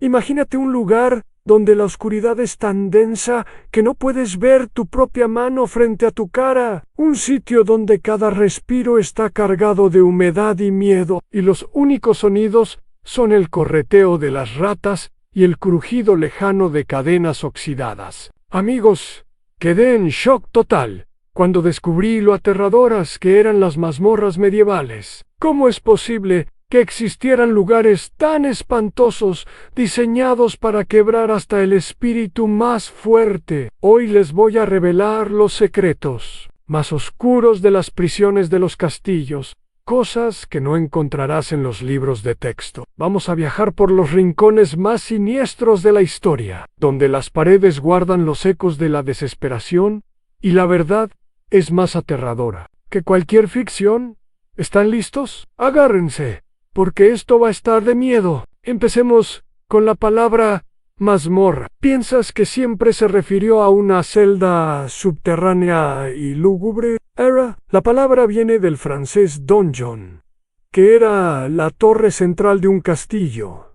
Imagínate un lugar donde la oscuridad es tan densa que no puedes ver tu propia mano frente a tu cara. Un sitio donde cada respiro está cargado de humedad y miedo, y los únicos sonidos son el correteo de las ratas y el crujido lejano de cadenas oxidadas. Amigos, quedé en shock total cuando descubrí lo aterradoras que eran las mazmorras medievales. ¿Cómo es posible que existieran lugares tan espantosos diseñados para quebrar hasta el espíritu más fuerte? Hoy les voy a revelar los secretos más oscuros de las prisiones de los castillos, cosas que no encontrarás en los libros de texto. Vamos a viajar por los rincones más siniestros de la historia, donde las paredes guardan los ecos de la desesperación y la verdad es más aterradora que cualquier ficción. ¿Están listos? Agárrense, porque esto va a estar de miedo. Empecemos con la palabra mazmorra. ¿Piensas que siempre se refirió a una celda subterránea y lúgubre? La palabra viene del francés donjon, que era la torre central de un castillo,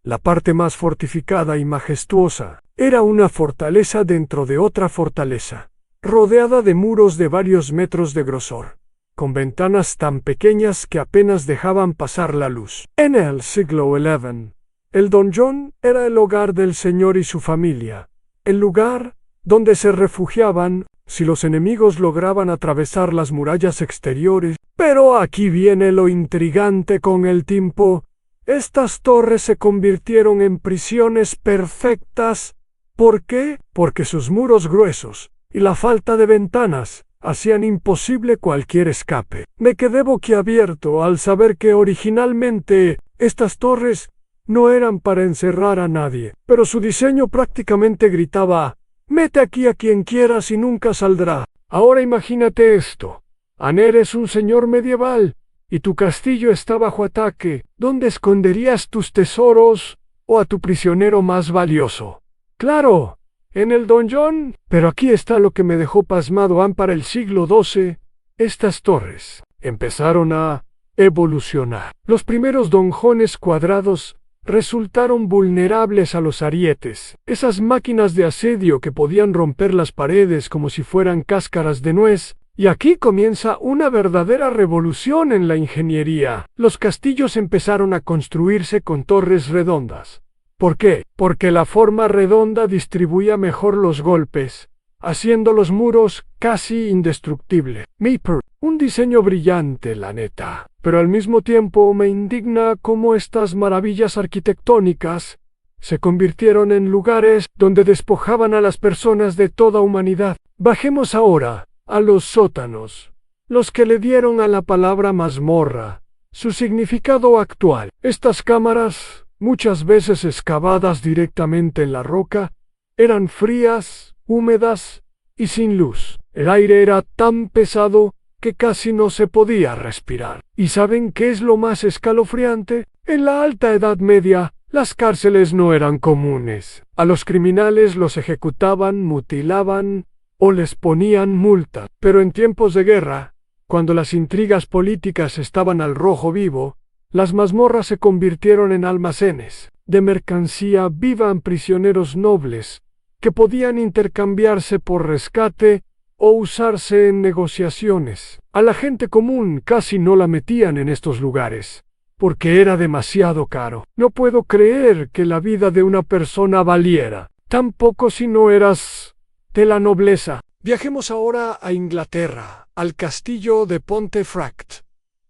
la parte más fortificada y majestuosa. Era una fortaleza dentro de otra fortaleza, rodeada de muros de varios metros de grosor, con ventanas tan pequeñas que apenas dejaban pasar la luz. En el siglo XI, el donjon era el hogar del señor y su familia, el lugar donde se refugiaban si los enemigos lograban atravesar las murallas exteriores. Pero aquí viene lo intrigante con el tiempo. Estas torres se convirtieron en prisiones perfectas. ¿Por qué? Porque sus muros gruesos y la falta de ventanas hacían imposible cualquier escape. Me quedé boquiabierto al saber que originalmente estas torres no eran para encerrar a nadie, pero su diseño prácticamente gritaba: «Mete aquí a quien quieras y nunca saldrá». Ahora imagínate esto. Aner es un señor medieval y tu castillo está bajo ataque. ¿Dónde esconderías tus tesoros o a tu prisionero más valioso? ¡Claro! En el donjon. Pero aquí está lo que me dejó pasmado. Para el siglo XII, estas torres empezaron a evolucionar. Los primeros donjones cuadrados resultaron vulnerables a los arietes, esas máquinas de asedio que podían romper las paredes como si fueran cáscaras de nuez. Y aquí comienza una verdadera revolución en la ingeniería. Los castillos empezaron a construirse con torres redondas. ¿Por qué? Porque la forma redonda distribuía mejor los golpes, haciendo los muros casi indestructibles. Un diseño brillante, la neta. Pero al mismo tiempo me indigna cómo estas maravillas arquitectónicas se convirtieron en lugares donde despojaban a las personas de toda humanidad. Bajemos ahora a los sótanos, los que le dieron a la palabra mazmorra su significado actual. Estas cámaras, muchas veces excavadas directamente en la roca, eran frías, húmedas y sin luz. El aire era tan pesado que casi no se podía respirar. ¿Y saben qué es lo más escalofriante? En la Alta Edad Media, las cárceles no eran comunes. A los criminales los ejecutaban, mutilaban o les ponían multa. Pero en tiempos de guerra, cuando las intrigas políticas estaban al rojo vivo, las mazmorras se convirtieron en almacenes de mercancía viva en prisioneros nobles que podían intercambiarse por rescate o usarse en negociaciones. A la gente común casi no la metían en estos lugares, porque era demasiado caro. No puedo creer que la vida de una persona valiera, tampoco si no eras de la nobleza. Viajemos ahora a Inglaterra, al castillo de Pontefract,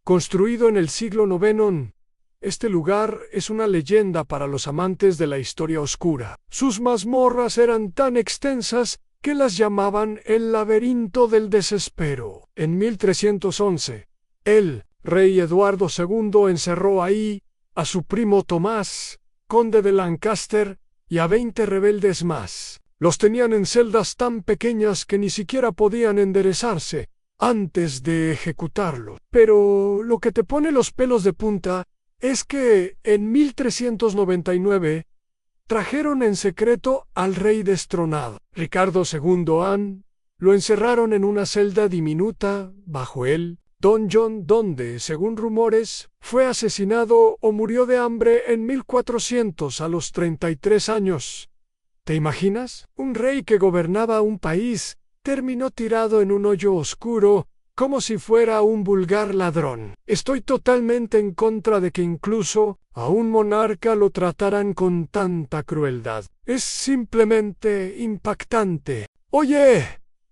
construido en el siglo IX. Este lugar es una leyenda para los amantes de la historia oscura. Sus mazmorras eran tan extensas que las llamaban el laberinto del desespero. En 1311, el rey Eduardo II encerró ahí a su primo Tomás, conde de Lancaster, y a 20 rebeldes más. Los tenían en celdas tan pequeñas que ni siquiera podían enderezarse antes de ejecutarlos. Pero lo que te pone los pelos de punta es que en 1399 trajeron en secreto al rey destronado. Ricardo II lo encerraron en una celda diminuta bajo él Don John, donde, según rumores, fue asesinado o murió de hambre en 1400 a los 33 años. ¿Te imaginas? Un rey que gobernaba un país terminó tirado en un hoyo oscuro, como si fuera un vulgar ladrón. Estoy totalmente en contra de que incluso a un monarca lo trataran con tanta crueldad. Es simplemente impactante. Oye,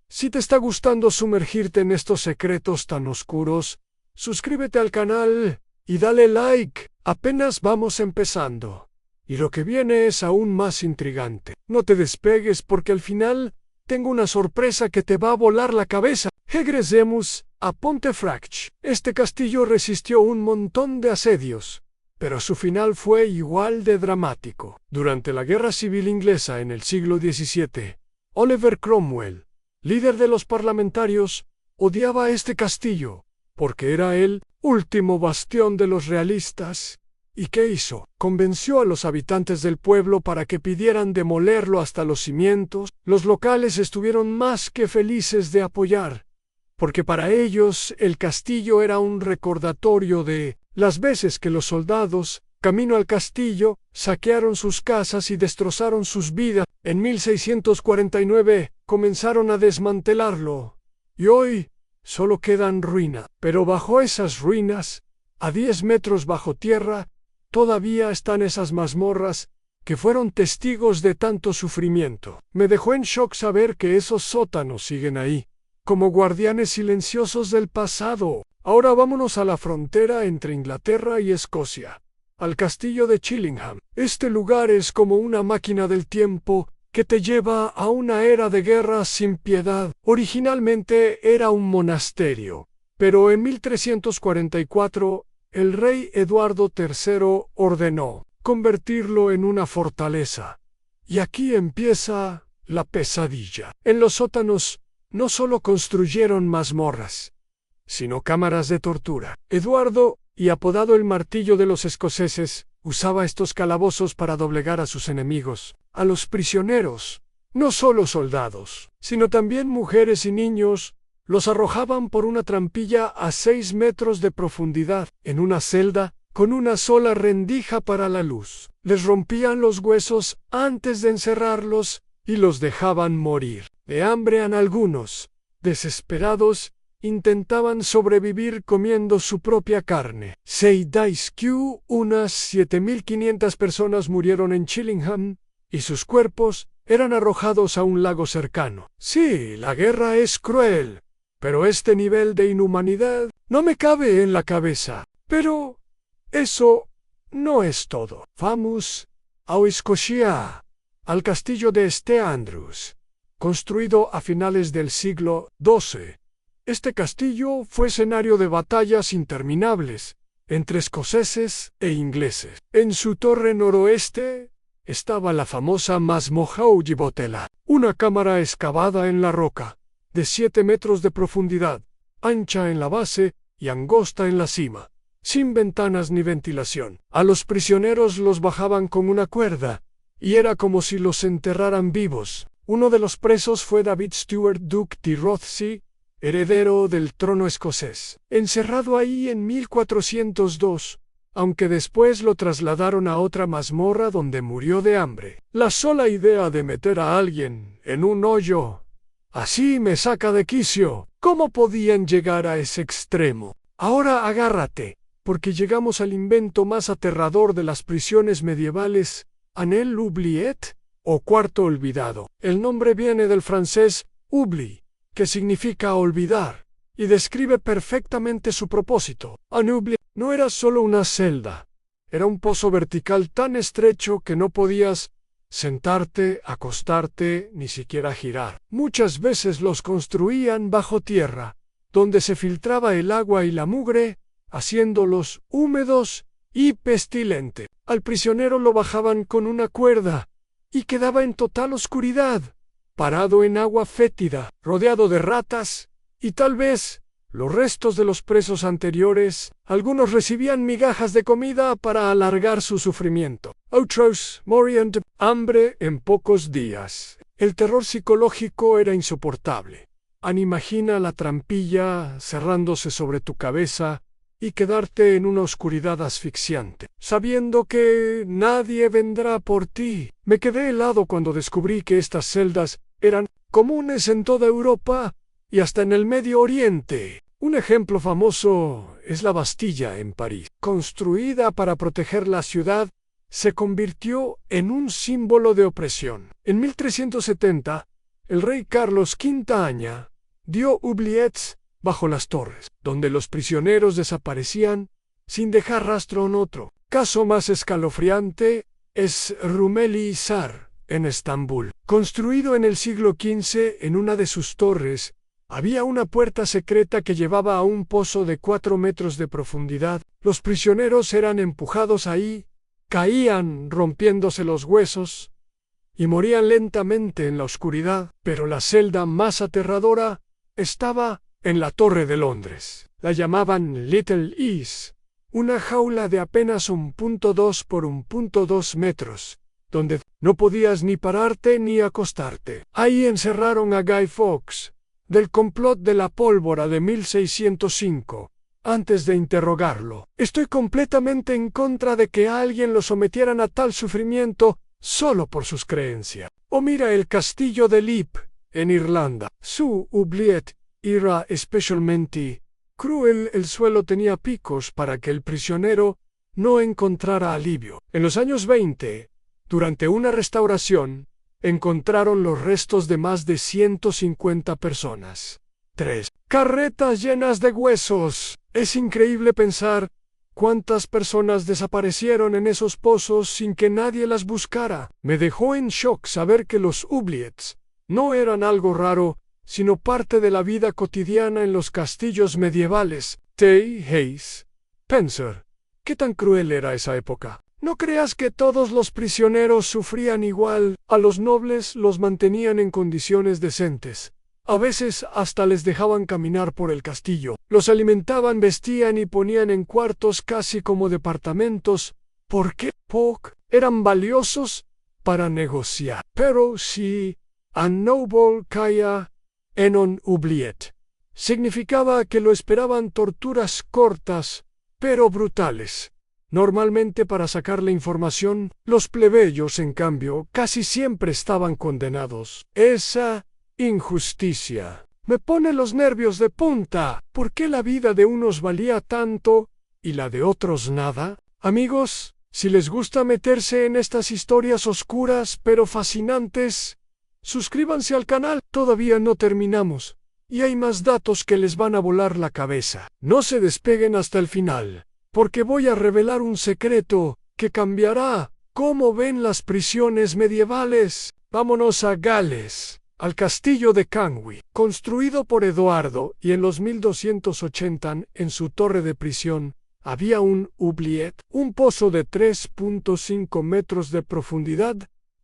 si te está gustando sumergirte en estos secretos tan oscuros, suscríbete al canal y dale like. Apenas vamos empezando. Y lo que viene es aún más intrigante. No te despegues porque al final tengo una sorpresa que te va a volar la cabeza. Regresemos a Pontefract. Este castillo resistió un montón de asedios, pero su final fue igual de dramático. Durante la Guerra Civil Inglesa en el siglo XVII, Oliver Cromwell, líder de los parlamentarios, odiaba este castillo, porque era el último bastión de los realistas. ¿Y qué hizo? Convenció a los habitantes del pueblo para que pidieran demolerlo hasta los cimientos. Los locales estuvieron más que felices de apoyar, porque para ellos el castillo era un recordatorio de las veces que los soldados, camino al castillo, saquearon sus casas y destrozaron sus vidas. En 1649 comenzaron a desmantelarlo, y hoy solo quedan ruinas. Pero bajo esas ruinas, a 10 metros bajo tierra, todavía están esas mazmorras que fueron testigos de tanto sufrimiento. Me dejó en shock saber que esos sótanos siguen ahí, como guardianes silenciosos del pasado. Ahora vámonos a la frontera entre Inglaterra y Escocia, al castillo de Chillingham. Este lugar es como una máquina del tiempo que te lleva a una era de guerra sin piedad. Originalmente era un monasterio, pero en 1344 el rey Eduardo III ordenó convertirlo en una fortaleza. Y aquí empieza la pesadilla. En los sótanos no solo construyeron mazmorras, sino cámaras de tortura. Eduardo, y apodado el martillo de los escoceses, usaba estos calabozos para doblegar a sus enemigos, a los prisioneros, no solo soldados, sino también mujeres y niños. Los arrojaban por una trampilla a 6 metros de profundidad, en una celda, con una sola rendija para la luz. Les rompían los huesos antes de encerrarlos y los dejaban morir. De hambre algunos, desesperados, intentaban sobrevivir comiendo su propia carne. Unas 7.500 personas murieron en Chillingham, y sus cuerpos eran arrojados a un lago cercano. Sí, la guerra es cruel, pero este nivel de inhumanidad no me cabe en la cabeza. Pero eso no es todo. Vamos a Escocia, al castillo de St. Andrews, construido a finales del siglo XII. Este castillo fue escenario de batallas interminables entre escoceses e ingleses. En su torre noroeste estaba la famosa Masmohaujibotela, una cámara excavada en la roca, de 7 metros de profundidad, ancha en la base y angosta en la cima, sin ventanas ni ventilación. A los prisioneros los bajaban con una cuerda, y era como si los enterraran vivos. Uno de los presos fue David Stuart Duke de Rothesay, heredero del trono escocés, encerrado ahí en 1402, aunque después lo trasladaron a otra mazmorra donde murió de hambre. La sola idea de meter a alguien en un hoyo así me saca de quicio. ¿Cómo podían llegar a ese extremo? Ahora agárrate, porque llegamos al invento más aterrador de las prisiones medievales, Anel oubliet, o cuarto olvidado. El nombre viene del francés oubli, que significa olvidar, y describe perfectamente su propósito. Un oubli no era solo una celda, era un pozo vertical tan estrecho que no podías sentarte, acostarte, ni siquiera girar. Muchas veces los construían bajo tierra, donde se filtraba el agua y la mugre, haciéndolos húmedos y pestilente. Al prisionero lo bajaban con una cuerda, y quedaba en total oscuridad, parado en agua fétida, rodeado de ratas, y tal vez los restos de los presos anteriores. Algunos recibían migajas de comida para alargar su sufrimiento. Otros morían de hambre en pocos días. El terror psicológico era insoportable. Imagina la trampilla cerrándose sobre tu cabeza y quedarte en una oscuridad asfixiante, sabiendo que nadie vendrá por ti. Me quedé helado cuando descubrí que estas celdas eran comunes en toda Europa y hasta en el Medio Oriente. Un ejemplo famoso es la Bastilla en París. Construida para proteger la ciudad, se convirtió en un símbolo de opresión. En 1370, el rey Carlos V dio oubliettes bajo las torres, donde los prisioneros desaparecían sin dejar rastro en otro. Caso más escalofriante es Rumeli Hisar, en Estambul. Construido en el siglo XV, en una de sus torres, había una puerta secreta que llevaba a un pozo de 4 metros de profundidad. Los prisioneros eran empujados ahí, caían rompiéndose los huesos y morían lentamente en la oscuridad, pero la celda más aterradora estaba en la Torre de Londres. La llamaban Little Ease, una jaula de apenas 1.2 por 1.2 metros, donde no podías ni pararte ni acostarte. Ahí encerraron a Guy Fawkes, del complot de la pólvora de 1605, antes de interrogarlo. Estoy completamente en contra de que a alguien lo sometieran a tal sufrimiento solo por sus creencias. O mira el castillo de Leap, en Irlanda. Su oubliette era especialmente cruel. El suelo tenía picos para que el prisionero no encontrara alivio. En los años 20, durante una restauración, encontraron los restos de más de 150 personas. 3. Carretas llenas de huesos. Es increíble pensar cuántas personas desaparecieron en esos pozos sin que nadie las buscara. Me dejó en shock saber que los oubliettes no eran algo raro, sino parte de la vida cotidiana en los castillos medievales. T. Hayes. Spencer. ¿Qué tan cruel era esa época? No creas que todos los prisioneros sufrían igual. A los nobles los mantenían en condiciones decentes. A veces hasta les dejaban caminar por el castillo. Los alimentaban, vestían y ponían en cuartos casi como departamentos. ¿Por qué? Eran valiosos para negociar. Pero si a noble caía en un oubliette, significaba que lo esperaban torturas cortas, pero brutales. Normalmente para sacarle información, los plebeyos, en cambio, casi siempre estaban condenados. Esa injusticia me pone los nervios de punta. ¿Por qué la vida de unos valía tanto y la de otros nada? Amigos, si les gusta meterse en estas historias oscuras pero fascinantes, suscríbanse al canal. Todavía no terminamos y hay más datos que les van a volar la cabeza. No se despeguen hasta el final, porque voy a revelar un secreto que cambiará cómo ven las prisiones medievales. Vámonos a Gales, al castillo de Canwy, construido por Eduardo, y en los 1280 en su torre de prisión había un oubliette, un pozo de 3.5 metros de profundidad,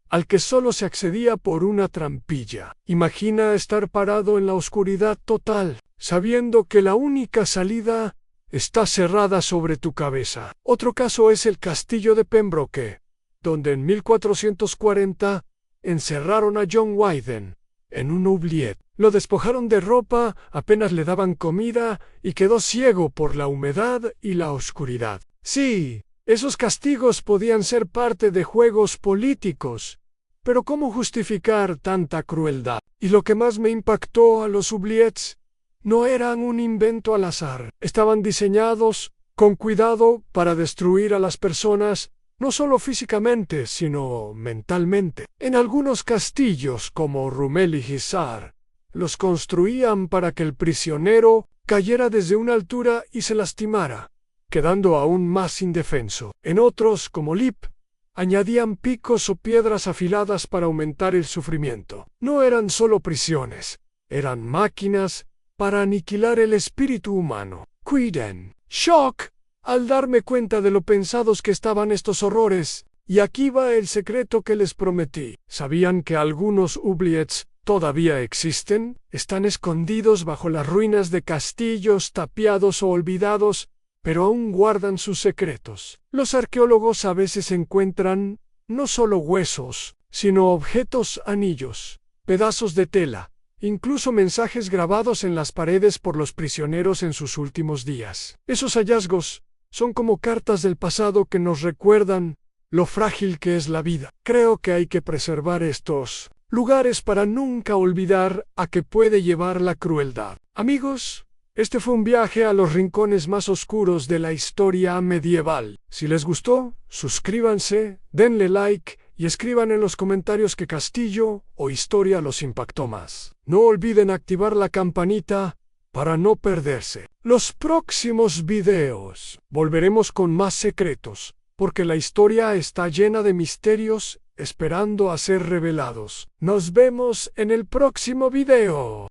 al que solo se accedía por una trampilla. Imagina estar parado en la oscuridad total, sabiendo que la única salida está cerrada sobre tu cabeza. Otro caso es el castillo de Pembroke, donde en 1440 encerraron a John Wayne en un oubliette. Lo despojaron de ropa, apenas le daban comida y quedó ciego por la humedad y la oscuridad. Sí, esos castigos podían ser parte de juegos políticos, pero ¿cómo justificar tanta crueldad? Y lo que más me impactó, a los oubliettes no eran un invento al azar. Estaban diseñados con cuidado para destruir a las personas, no solo físicamente, sino mentalmente. En algunos castillos, como Rumeli Hisar, los construían para que el prisionero cayera desde una altura y se lastimara, quedando aún más indefenso. En otros, como Leap, añadían picos o piedras afiladas para aumentar el sufrimiento. No eran solo prisiones, eran máquinas para aniquilar el espíritu humano. Cuiden. Shock al darme cuenta de lo pensados que estaban estos horrores. Y aquí va el secreto que les prometí. ¿Sabían que algunos oubliettes todavía existen? Están escondidos bajo las ruinas de castillos tapiados o olvidados, pero aún guardan sus secretos. Los arqueólogos a veces encuentran no solo huesos, sino objetos, anillos, pedazos de tela, incluso mensajes grabados en las paredes por los prisioneros en sus últimos días. Esos hallazgos son como cartas del pasado que nos recuerdan lo frágil que es la vida. Creo que hay que preservar estos lugares para nunca olvidar a qué puede llevar la crueldad. Amigos, este fue un viaje a los rincones más oscuros de la historia medieval. Si les gustó, suscríbanse, denle like y escriban en los comentarios qué castillo o historia los impactó más. No olviden activar la campanita para no perderse los próximos videos. Volveremos con más secretos, porque la historia está llena de misterios esperando a ser revelados. Nos vemos en el próximo video.